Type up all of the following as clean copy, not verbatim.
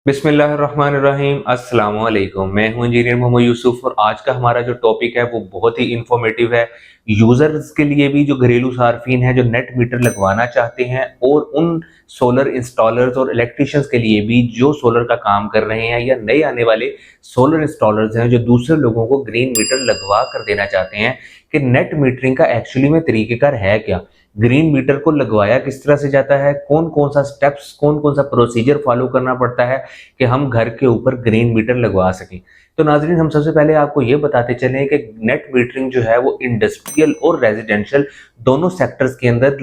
बिस्मिल्लाहिर्रहमानिर्रहीम अस्सलाम वालेकुम। मैं हूं इंजीनियर मोहम्मद यूसुफ और आज का हमारा जो टॉपिक है वो बहुत ही इंफॉर्मेटिव है। यूजर्स के लिए भी, जो घरेलू सार्फिन है जो नेट मीटर लगवाना चाहते हैं, और उन सोलर इंस्टॉलर्स और इलेक्ट्रिशियंस के लिए भी जो सोलर का काम कर रहे हैं, या नए आने वाले सोलर इंस्टॉलर्स हैं जो दूसरे लोगों को ग्रीन मीटर लगवा कर देना चाहते हैं कि नेट मीटरिंग का एक्चुअली में तरीकेकार है क्या, ग्रीन मीटर को लगवाया किस तरह से जाता है, कौन कौन सा स्टेप्स, कौन कौन सा प्रोसीजर फॉलो करना पड़ता है कि हम घर के ऊपर ग्रीन मीटर लगवा सकें। तो नाज़रीन, हम सबसे पहले आपको ये बताते चलें कि नेट मीटरिंग जो है वो इंडस्ट्रियल और रेजिडेंशियल दोनों सेक्टर्स के अंदर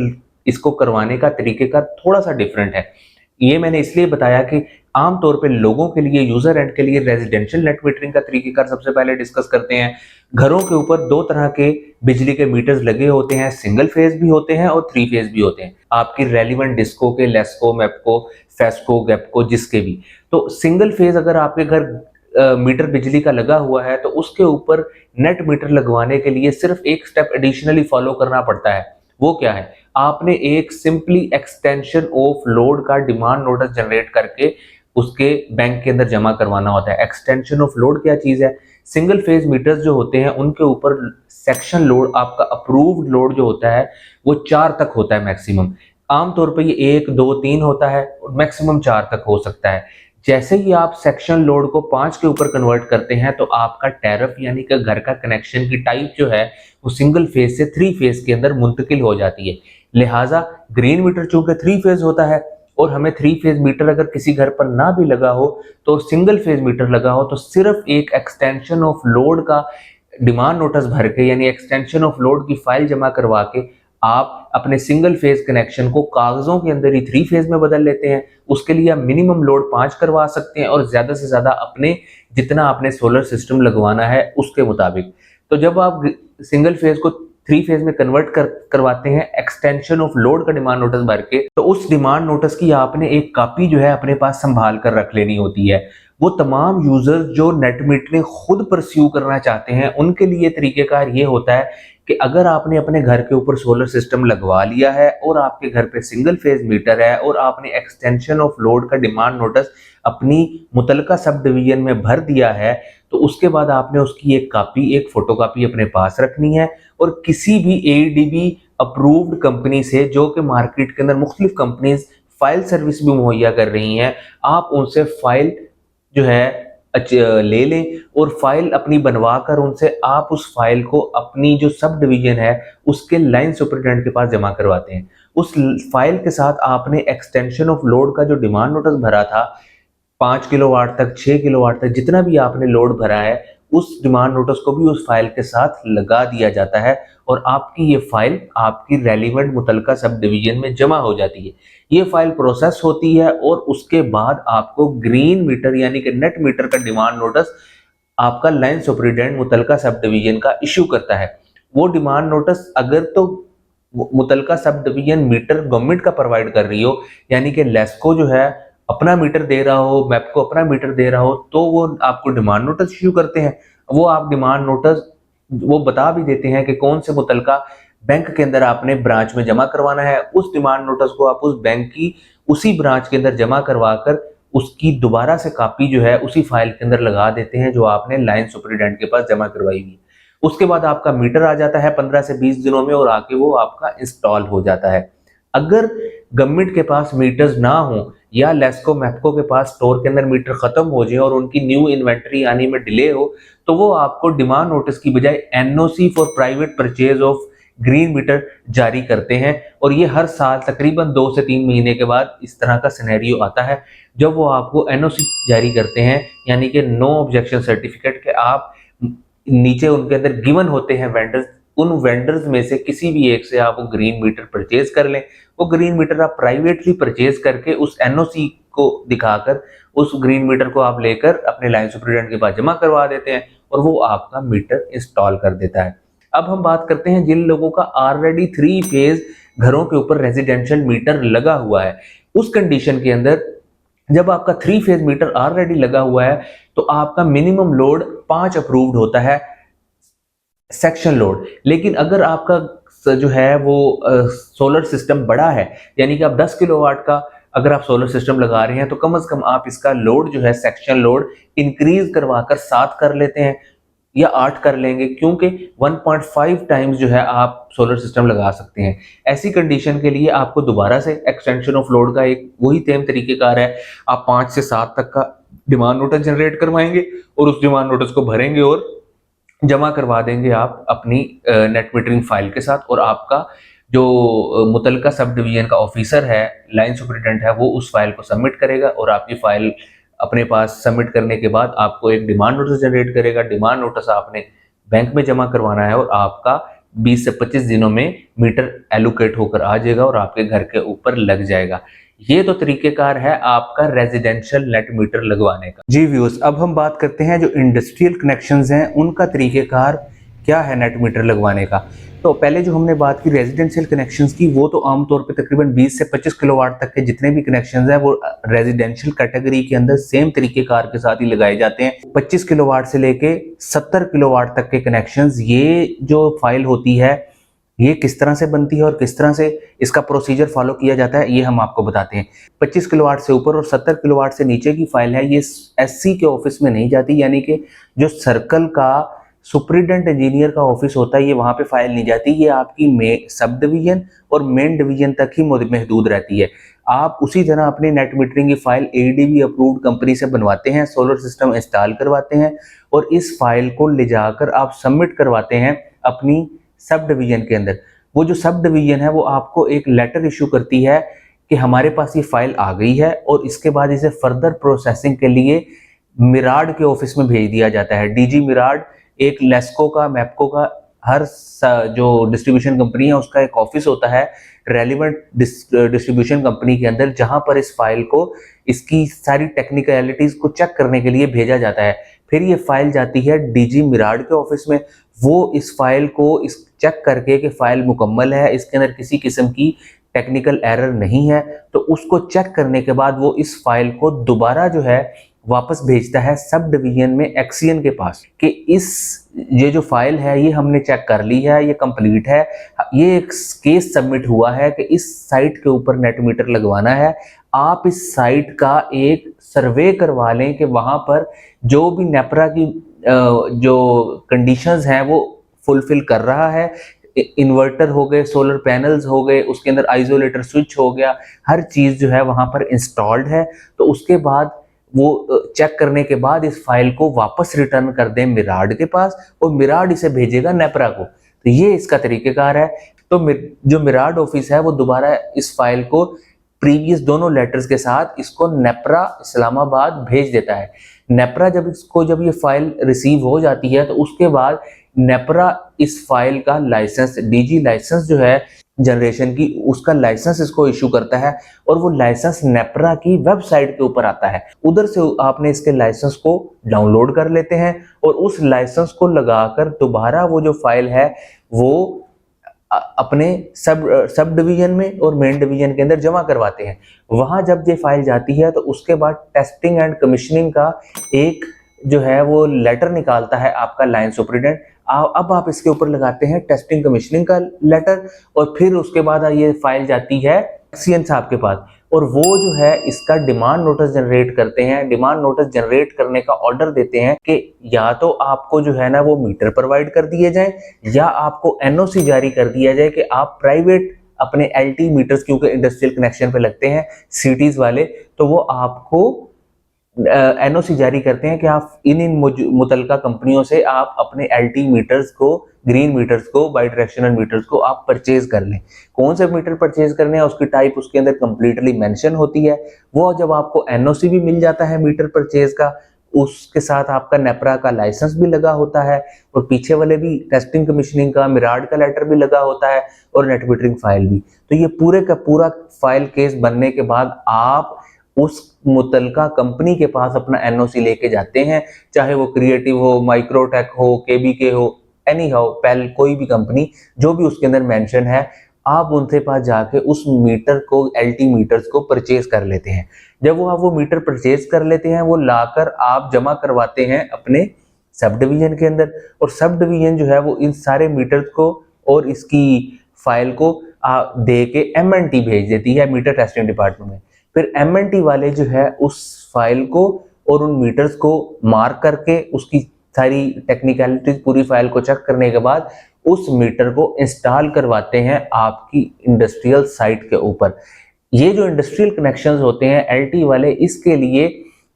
इसको करवाने का तरीकेकार थोड़ा सा डिफरेंट है। ये मैंने इसलिए बताया कि आमतौर पे लोगों के लिए, यूजर एंड के लिए रेजिडेंशियल नेट मीटरिंग का तरीकेकार सबसे पहले डिस्कस करते हैं। घरों के ऊपर दो तरह के बिजली के मीटर्स लगे होते हैं, सिंगल फेज भी होते हैं और थ्री फेज भी होते हैं। आपकी रेलिवेंट डिस्को के, लेस्को, मेपको, फेस्को, गेपको, जिसके भी। तो सिंगल फेज अगर आपके घर मीटर बिजली का लगा हुआ है तो उसके ऊपर नेट मीटर लगवाने के लिए सिर्फ एक स्टेप एडिशनली फॉलो करना पड़ता है। वो क्या है? आपने एक सिंपली एक्सटेंशन ऑफ लोड का डिमांड नोटिस जनरेट करके उसके बैंक के अंदर जमा करवाना होता है। एक्सटेंशन ऑफ लोड क्या चीज है? सिंगल फेज मीटर्स जो होते हैं उनके ऊपर सेक्शन लोड, आपका अप्रूव्ड लोड जो होता है वो 4 तक होता है मैक्सिमम। आमतौर पर ये 1, 2, 3 होता है और मैक्सिमम 4 तक हो सकता है। जैसे ही आप सेक्शन लोड को 5 के ऊपर कन्वर्ट करते हैं तो आपका टैरिफ यानी कि घर का कनेक्शन की टाइप जो है वो सिंगल फेज से 3 फेज के अंदर मुंतकिल हो जाती है। लिहाजा ग्रीन मीटर चूंकि 3 फेज होता है और हमें 3 फेज मीटर अगर किसी घर पर ना भी लगा हो तो सिंगल फेज मीटर लगा हो तो सिर्फ एक एक्सटेंशन ऑफ लोड का डिमांड नोटिस भर के, यानी एक्सटेंशन ऑफ लोड की फाइल जमा करवा के आप अपने सिंगल फेज कनेक्शन को कागजों के अंदर ही 3 फेज में बदल लेते हैं। उसके लिए आप मिनिमम लोड 5 करवा सकते हैं और ज्यादा से ज्यादा अपने जितना आपने सोलर सिस्टम लगवाना है उसके मुताबिक। तो जब आप सिंगल फेज को 3 फेज में कन्वर्ट करवाते हैं एक्सटेंशन ऑफ लोड का डिमांड नोटिस भर के, तो उस डिमांड नोटिस की आपने एक कॉपी जो है अपने पास संभाल कर रख लेनी होती है। वो तमाम यूजर्स जो नेट मीटरिंग खुद परस्यू करना चाहते हैं उनके लिए तरीकेकार ये होता है कि अगर आपने अपने घर के ऊपर सोलर सिस्टम लगवा लिया है और आपके घर पे सिंगल फेज मीटर है और आपने एक्सटेंशन ऑफ लोड का डिमांड नोटिस अपनी मुतलका सब डिवीजन में भर दिया है, तो उसके बाद आपने उसकी एक कॉपी, एक फोटोकॉपी अपने पास रखनी है और किसी भी एडीबी अप्रूव्ड कंपनी से, जो कि मार्केट के अंदर मुख्तलिफ कंपनीज फाइल सर्विस भी मुहैया कर रही हैं, आप उनसे फाइल जो है ले लें और फाइल अपनी बनवा कर उनसे आप उस फाइल को अपनी जो सब डिवीजन है उसके लाइन सुपरिटेंडेंट के पास जमा करवाते हैं। उस फाइल के साथ आपने एक्सटेंशन ऑफ लोड का जो डिमांड नोटिस भरा था 5 किलोवाट तक, 6 किलोवाट तक, जितना भी आपने लोड भरा है उस डिमांड नोटिस को भी उस फाइल के साथ लगा दिया जाता है और आपकी ये फाइल आपकी रेलिवेंट मुतलका सब डिवीजन में जमा हो जाती है। ये फाइल प्रोसेस होती है और उसके बाद आपको ग्रीन मीटर यानी कि नेट मीटर का डिमांड नोटिस आपका लाइन सुपरिटेंडेंट मुतलका सब डिवीजन का इश्यू करता है। वो डिमांड नोटिस अगर तो मुतलका सब डिवीजन मीटर गवर्नमेंट का प्रोवाइड कर रही हो, यानी कि लेस्को जो है अपना मीटर दे रहा हो, मैपको अपना मीटर दे रहा हो, तो वो आपको डिमांड नोटिस इश्यू करते हैं। वो आप डिमांड नोटिस वो बता भी देते हैं कि कौन से मुतलका बैंक के अंदर आपने ब्रांच में जमा करवाना है। उस डिमांड नोटिस को आप उस बैंक की उसी ब्रांच के अंदर जमा करवा कर उसकी दोबारा से कॉपी जो है उसी फाइल के अंदर लगा देते हैं जो आपने लाइन सुपरिटेंडेंट के पास जमा करवाई हुई। उसके बाद आपका मीटर आ जाता है 15 से 20 दिनों में और आके वो आपका इंस्टॉल हो जाता है। अगर गवर्नमेंट के पास मीटर्स ना हो या लेस्को मैपको के पास स्टोर के अंदर मीटर खत्म हो जाए और उनकी न्यू इन्वेंट्री आने में डिले हो, तो वो आपको डिमांड नोटिस की बजाय NOC for private purchase of green meter जारी करते हैं। और ये हर साल तकरीबन 2 से 3 महीने के बाद इस तरह का सिनेरियो आता है जब वो आपको एनओसी जारी करते हैं, यानी कि नो ऑब्जेक्शन सर्टिफिकेट के आप नीचे उनके अंदर गिवन होते हैं वेंडर्स, उन वेंडर्स में से किसी भी एक से आप वो ग्रीन मीटर परचेज कर लें। वो ग्रीन मीटर आप प्राइवेटली परचेज करके उस एनओसी को दिखाकर उस ग्रीन मीटर को आप लेकर अपने लाइन सुपरिटेंडेंट के पास जमा करवा देते हैं और वो आपका मीटर इंस्टॉल कर देता है। अब हम बात करते हैं जिन लोगों का ऑलरेडी 3 फेज घरों के ऊपर रेजिडेंशियल मीटर लगा हुआ है। उस कंडीशन के अंदर जब आपका 3 फेज मीटर ऑलरेडी लगा हुआ है तो आपका मिनिमम लोड 5 अप्रूव्ड होता है सेक्शन लोड। लेकिन अगर आपका जो है वो सोलर सिस्टम बड़ा है, यानी कि आप 10 किलोवाट का अगर आप सोलर सिस्टम लगा रहे हैं तो कम से कम आप इसका लोड जो है, सेक्शन लोड इंक्रीज करवाकर 7 कर लेते हैं या 8 कर लेंगे, क्योंकि 1.5 टाइम्स जो है आप सोलर सिस्टम लगा सकते हैं। ऐसी कंडीशन के लिए आपको दोबारा से एक्सटेंशन ऑफ लोड का एक वही सेम तरीकेकार है, आप 5 से 7 तक का डिमांड नोटिस जनरेट करवाएंगे और उस डिमांड नोटिस को भरेंगे और जमा करवा देंगे आप अपनी नेट मीटरिंग फाइल के साथ, और आपका जो मुतलका सब डिवीजन का ऑफिसर है, लाइन सुपरिटेंडेंट है, वो उस फाइल को सबमिट करेगा और आपकी फाइल अपने पास सबमिट करने के बाद आपको एक डिमांड नोटिस जनरेट करेगा। डिमांड नोटिस आपने बैंक में जमा करवाना है और आपका 20 से 25 दिनों में मीटर एलोकेट होकर आ जाएगा और आपके घर के ऊपर लग जाएगा। ये तो तरीकेकार है आपका रेजिडेंशियल नेट मीटर लगवाने का। जी व्यूअर्स, अब हम बात करते हैं जो इंडस्ट्रियल कनेक्शंस हैं उनका तरीकेकार क्या है नेट मीटर लगवाने का। तो पहले जो हमने बात की रेजिडेंशियल कनेक्शंस की, वो तो आमतौर पे तकरीबन 20 से 25 किलोवाट तक के जितने भी कनेक्शंस हैं वो रेजिडेंशियल कैटेगरी के अंदर सेम तरीकेकार के साथ ही लगाए जाते हैं। 25 किलोवाट से लेके 70 किलोवाट तक के कनेक्शंस, ये जो फाइल होती है ये किस तरह से बनती है और किस तरह से इसका प्रोसीजर फॉलो किया जाता है, ये हम आपको बताते हैं। 25 किलोवाट से ऊपर और 70 किलोवाट से नीचे की फाइल है, ये एससी के ऑफिस में नहीं जाती, यानी कि जो सर्कल का सुपरिटेंडेंट इंजीनियर का ऑफिस होता है, ये वहां पे फाइल नहीं जाती। ये आपकी सब डिवीजन और मेन डिवीजन तक ही महदूद रहती है। आप उसी तरह अपनी नेट मीटरिंग की फाइल एडीबी अप्रूव्ड कंपनी से बनवाते हैं, सोलर सिस्टम इंस्टॉल करवाते हैं और इस फाइल को ले जाकर आप सबमिट करवाते हैं अपनी सब डिवीजन के अंदर। वो जो सब डिवीजन है वो आपको एक लेटर इशू करती है कि हमारे पास ये फाइल आ गई है, और इसके बाद इसे फर्दर प्रोसेसिंग के लिए मिराड के ऑफिस में भेज दिया जाता है। डीजी मिराड एक लेस्को का, मैपको का, हर जो डिस्ट्रीब्यूशन कंपनी है उसका एक ऑफिस होता है रेलिवेंट डिस्ट्रीब्यूशन कंपनी के अंदर, जहां पर इस फाइल को, इसकी सारी टेक्निकलिटीज को चेक करने के लिए भेजा जाता है। फिर ये फाइल जाती है डीजी मिराड के ऑफिस में, वो इस फाइल को इस चेक करके कि फाइल मुकम्मल है, इसके अंदर किसी किस्म की टेक्निकल एरर नहीं है, तो उसको चेक करने के बाद वो इस फाइल को दोबारा जो है वापस भेजता है सब डिवीजन में एक्सियन के पास कि ये जो फाइल है ये हमने चेक कर ली है, ये कंप्लीट है, ये एक केस सबमिट हुआ है कि इस साइट के ऊपर नेट मीटर लगवाना है। आप इस साइट का एक सर्वे करवा लें कि वहां पर जो भी नेपरा की जो कंडीशंस हैं वो फुलफिल कर रहा है। इन्वर्टर हो गए, सोलर पैनल्स हो गए, उसके अंदर आइसोलेटर स्विच हो गया, हर चीज जो है वहां पर इंस्टॉल्ड है। तो उसके बाद वो चेक करने के बाद इस फाइल को वापस रिटर्न कर दें मिराड के पास और मिराड इसे भेजेगा नेपरा को। तो ये इसका तरीकेकार है। तो जो मिराड ऑफिस है वो दोबारा इस फाइल को प्रीवियस दोनों लेटर्स के साथ इसको नेपरा इस्लामाबाद भेज देता है। नेपरा जब ये फाइल रिसीव हो जाती है तो उसके बाद नेपरा इस फाइल का लाइसेंस, डीजी लाइसेंस जो है जनरेशन की, उसका लाइसेंस इसको इशू करता है और वो लाइसेंस नेपरा की वेबसाइट के ऊपर आता है। उधर से आपने इसके लाइसेंस को डाउनलोड कर लेते हैं और उस लाइसेंस को लगाकर दोबारा वो जो फाइल है वो अपने सब डिवीजन में और मेन डिवीजन के अंदर जमा करवाते हैं। वहां जब ये फाइल जाती है तो उसके बाद टेस्टिंग एंड कमीशनिंग का एक जो है वो लेटर निकालता है आपका लाइन सुपरिटेंडेंट। अब आप इसके ऊपर लगाते हैं टेस्टिंग कमीशनिंग का लेटर और फिर उसके बाद ये फाइल जाती है एक्सियन साहब के पास और वो जो है इसका डिमांड नोटिस जनरेट करते हैं। डिमांड नोटिस जनरेट करने का ऑर्डर देते हैं कि या तो आपको जो है ना वो मीटर प्रोवाइड कर दिए जाए या आपको एनओसी जारी कर दिया जाए कि आप प्राइवेट अपने एलटी मीटर्स, क्योंकि इंडस्ट्रियल कनेक्शन पे लगते हैं सिटीज वाले, तो वो आपको एनओसी जारी करते हैं कि आप इन मुतलका कंपनियों से आप अपने एलटी मीटर्स को, ग्रीन मीटर्स को, बाई डायरेक्शनल मीटर्स को आप परचेज कर लें। कौन से मीटर परचेज करने हैं उसकी टाइप उसके अंदर कंप्लीटली मेंशन होती है। वो जब आपको एनओसी भी मिल जाता है मीटर परचेज का, उसके साथ आपका नेपरा का लाइसेंस भी लगा होता है और पीछे वाले भी टेस्टिंग कमीशनिंग का, मिराड का लेटर भी लगा होता है और नेट मीटरिंग फाइल भी। तो ये पूरे का पूरा फाइल केस बनने के बाद आप उस मुतलका कंपनी के पास अपना एनओसी लेके जाते हैं, चाहे वो क्रिएटिव हो, माइक्रोटेक हो, केबीके हो, एनी हाउ पेल, कोई भी कंपनी जो भी उसके अंदर मेंशन है, आप उनके पास जाके उस मीटर को, एलटी मीटर्स को परचेज कर लेते हैं। जब आप वो मीटर परचेज कर लेते हैं वो लाकर आप जमा करवाते हैं अपने सब डिवीजन के अंदर और सब डिवीजन जो है वो इन सारे मीटर्स को और इसकी फाइल को दे के एमएनटी भेज देती है मीटर टेस्टिंग डिपार्टमेंट में। फिर एमएनटी वाले जो है उस फाइल को और उन मीटर्स को मार्क करके उसकी सारी टेक्निकलिटीज पूरी फाइल को चेक करने के बाद उस मीटर को इंस्टॉल करवाते हैं आपकी इंडस्ट्रियल साइट के ऊपर। ये जो इंडस्ट्रियल कनेक्शंस होते हैं एलटी वाले, इसके लिए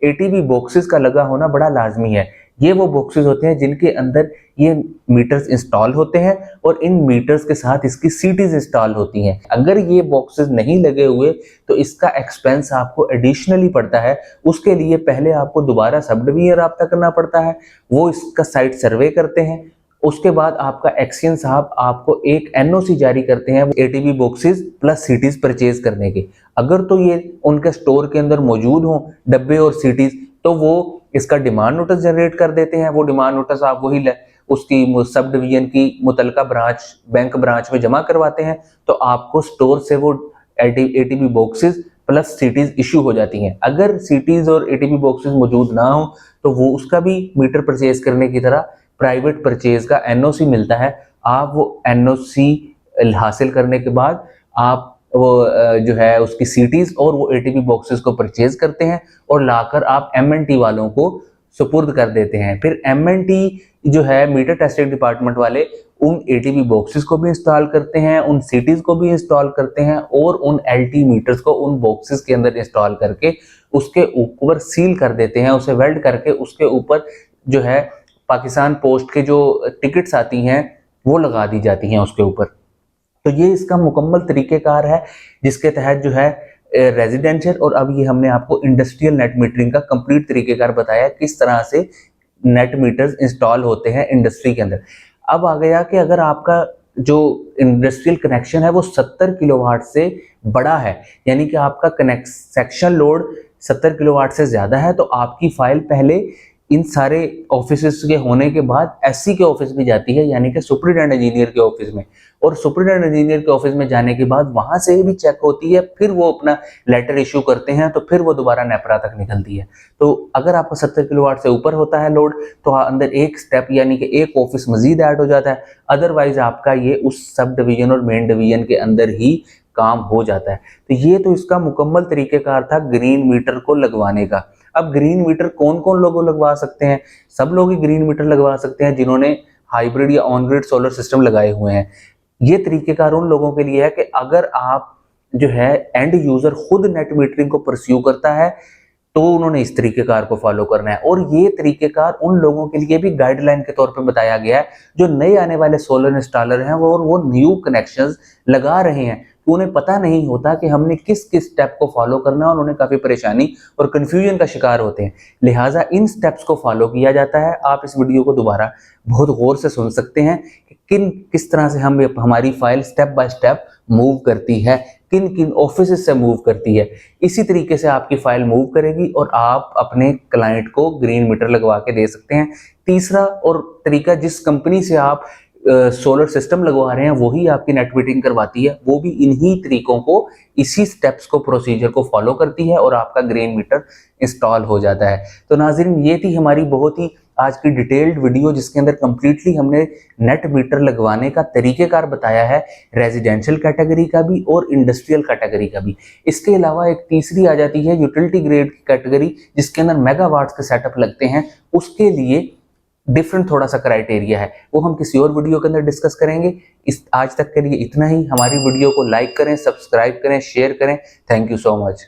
एटीबी बॉक्सेस का लगा होना बड़ा लाजमी है। ये वो बॉक्सेस होते हैं जिनके अंदर ये मीटर्स इंस्टॉल होते हैं और इन मीटर्स के साथ इसकी सीटीज इंस्टॉल होती हैं। अगर ये बॉक्सेस नहीं लगे हुए तो इसका एक्सपेंस आपको एडिशनली पड़ता है। उसके लिए पहले आपको दोबारा सब डिवीजन राब्ता करना पड़ता है, वो इसका साइट सर्वे करते हैं। उसके बाद आपका एक्सियन साहब आपको एक एनओसी जारी करते हैं ATB boxes plus cities purchase करने के। अगर तो ये उनके स्टोर के अंदर मौजूद हो डब्बे और सीटीज, तो वो इसका डिमांड नोटिस जनरेट कर देते हैं। वो डिमांड नोटिस आप वही उसकी सब डिवीजन की मुतलका ब्रांच बैंक ब्रांच में जमा करवाते हैं, तो आपको स्टोर से वो ATB boxes plus cities issue हो जाती हैं। अगर सीटीज और एटीबी बॉक्सेस मौजूद ना हो तो वो उसका भी मीटर परचेज करने की तरह प्राइवेट परचेज का एनओसी मिलता है। आप वो एनओसी हासिल करने के बाद आप वो जो है उसकी सीटीज और वो एटीपी बॉक्सेस को परचेज करते हैं और लाकर आप एमएनटी वालों को सुपुर्द कर देते हैं। फिर एमएनटी जो है मीटर टेस्टिंग डिपार्टमेंट वाले उन एटीपी बॉक्सेस को भी इंस्टॉल करते हैं, उन सीटीज को भी इंस्टॉल करते हैं और उन एलटी मीटर्स को उन बॉक्सेस के अंदर इंस्टॉल करके उसके ऊपर सील कर देते हैं। उसे वेल्ड करके उसके ऊपर जो है पाकिस्तान पोस्ट के जो टिकट्स आती हैं वो लगा दी जाती हैं उसके ऊपर। तो ये इसका मुकम्मल तरीक़ेकार है जिसके तहत जो है रेजिडेंशियल और अब ये हमने आपको इंडस्ट्रियल नेट मीटरिंग का कंप्लीट तरीक़ेकार बताया किस तरह से नेट मीटर्स इंस्टॉल होते हैं इंडस्ट्री के अंदर। अब आ गया कि अगर आपका जो इंडस्ट्रियल कनेक्शन है वो 70 किलोवाट से बड़ा है, यानी कि आपका सेक्शन लोड 70 किलोवाट से ज़्यादा है, तो आपकी फाइल पहले इन सारे ऑफिस के होने के बाद एससी के ऑफिस में जाती है, यानी कि सुपरिटेंडेंट इंजीनियर के ऑफिस में। और सुपरिटेंडेंट इंजीनियर के ऑफिस में जाने के बाद वहां से भी चेक होती है, फिर वो अपना लेटर इशू करते हैं, तो फिर वो दोबारा नेपरा तक निकलती है। तो अगर आपका 70 किलोवाट से ऊपर होता है लोड तो अंदर एक स्टेप यानी कि एक ऑफिस मजीद ऐड हो जाता है। अदरवाइज आपका ये उस सब डिवीजन और मेन डिवीजन के अंदर ही काम हो जाता है। तो ये तो इसका मुकम्मल तरीकेकार था ग्रीन मीटर को लगवाने का। अब ग्रीन मीटर कौन कौन लोग लगवा सकते हैं? सब लोग ही ग्रीन मीटर लगवा सकते हैं जिन्होंने हाइब्रिड या ऑन ग्रिड सोलर सिस्टम लगाए हुए हैं। ये तरीकेकार उन लोगों के लिए है कि अगर आप जो है एंड यूजर खुद नेट मीटरिंग को परस्यू करता है तो उन्होंने इस तरीकेकार को फॉलो करना है। और ये तरीकेकार उन लोगों के लिए भी गाइडलाइन के तौर पे बताया गया है जो नए आने वाले सोलर इंस्टॉलर हैं वो न्यू कनेक्शंस लगा रहे हैं, तो उन्हें पता नहीं होता कि हमने किस किस स्टेप को फॉलो करना है और उन्हें काफ़ी परेशानी और कन्फ्यूजन का शिकार होते हैं। लिहाजा इन स्टेप्स को फॉलो किया जाता है। आप इस वीडियो को दोबारा बहुत गौर से सुन सकते हैं कि किस तरह से हमारी file step by step move करती है, किन किन ऑफिस से मूव करती है। इसी तरीके से आपकी फाइल मूव करेगी और आप अपने क्लाइंट को ग्रीन मीटर लगवा के दे सकते हैं। तीसरा और तरीका, जिस कंपनी से आप सोलर सिस्टम लगवा रहे हैं वही आपकी नेट मीटरिंग करवाती है, वो भी इन्हीं तरीकों को इसी स्टेप्स को प्रोसीजर को फॉलो करती है और आपका ग्रीन मीटर इंस्टॉल हो जाता है। तो नाज़रीन, ये थी हमारी बहुत ही आज की डिटेल्ड वीडियो जिसके अंदर कम्प्लीटली हमने नेट मीटर लगवाने का तरीकेकार बताया है, रेजिडेंशियल कैटेगरी का भी और इंडस्ट्रियल कैटेगरी का भी। इसके अलावा एक तीसरी आ जाती है यूटिलिटी ग्रेड की कैटेगरी जिसके अंदर मेगावाट्स के सेटअप लगते हैं, उसके लिए डिफरेंट थोड़ा सा क्राइटेरिया है, वो हम किसी और वीडियो के अंदर डिस्कस करेंगे। आज तक के लिए इतना ही। हमारी वीडियो को लाइक करें, सब्सक्राइब करें, शेयर करें। Thank you so much.